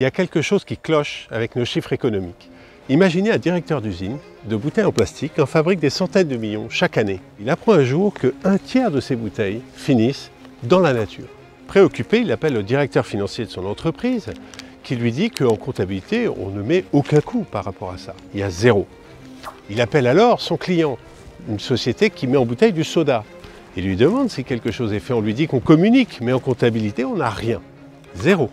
Il y a quelque chose qui cloche avec nos chiffres économiques. Imaginez un directeur d'usine de bouteilles en plastique en fabrique des centaines de millions chaque année. Il apprend un jour qu'un tiers de ces bouteilles finissent dans la nature. Préoccupé, il appelle le directeur financier de son entreprise qui lui dit qu'en comptabilité, on ne met aucun coût par rapport à ça. Il y a zéro. Il appelle alors son client, une société qui met en bouteille du soda. Il lui demande si quelque chose est fait. On lui dit qu'on communique, mais en comptabilité, on n'a rien. Zéro.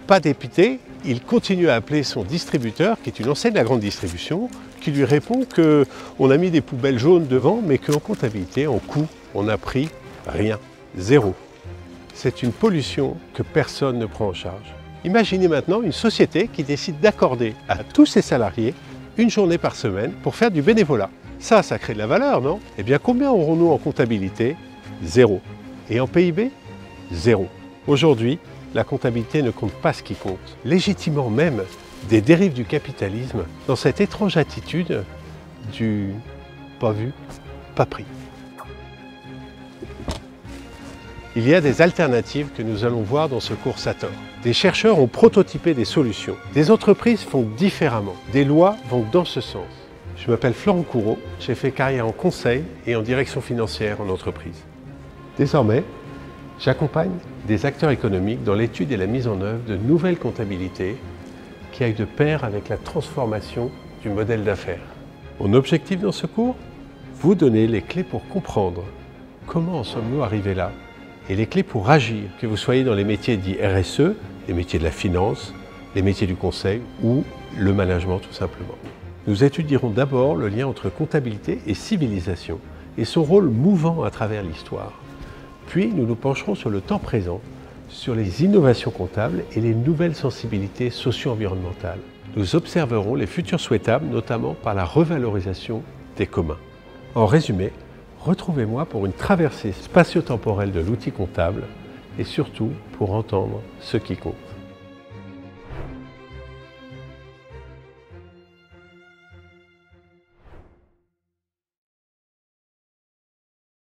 Pas dépité, il continue à appeler son distributeur, qui est une enseigne de la grande distribution, qui lui répond qu'on a mis des poubelles jaunes devant, mais qu'en comptabilité, en coût, on n'a pris rien. Zéro. C'est une pollution que personne ne prend en charge. Imaginez maintenant une société qui décide d'accorder à tous ses salariés une journée par semaine pour faire du bénévolat. Ça crée de la valeur, non? Eh bien, combien aurons-nous en comptabilité? Zéro. Et en PIB? Zéro. Aujourd'hui, la comptabilité ne compte pas ce qui compte. Légitimement même des dérives du capitalisme dans cette étrange attitude du pas vu, pas pris. Il y a des alternatives que nous allons voir dans ce cours Sator. Des chercheurs ont prototypé des solutions. Des entreprises font différemment. Des lois vont dans ce sens. Je m'appelle Florent Coureau, j'ai fait carrière en conseil et en direction financière en entreprise. Désormais, j'accompagne des acteurs économiques dans l'étude et la mise en œuvre de nouvelles comptabilités qui aillent de pair avec la transformation du modèle d'affaires. Mon objectif dans ce cours? Vous donner les clés pour comprendre comment en sommes-nous arrivés là et les clés pour agir, que vous soyez dans les métiers dits RSE, les métiers de la finance, les métiers du conseil ou le management tout simplement. Nous étudierons d'abord le lien entre comptabilité et civilisation et son rôle mouvant à travers l'histoire. Puis nous nous pencherons sur le temps présent, sur les innovations comptables et les nouvelles sensibilités socio-environnementales. Nous observerons les futurs souhaitables, notamment par la revalorisation des communs. En résumé, retrouvez-moi pour une traversée spatio-temporelle de l'outil comptable et surtout pour entendre ce qui compte.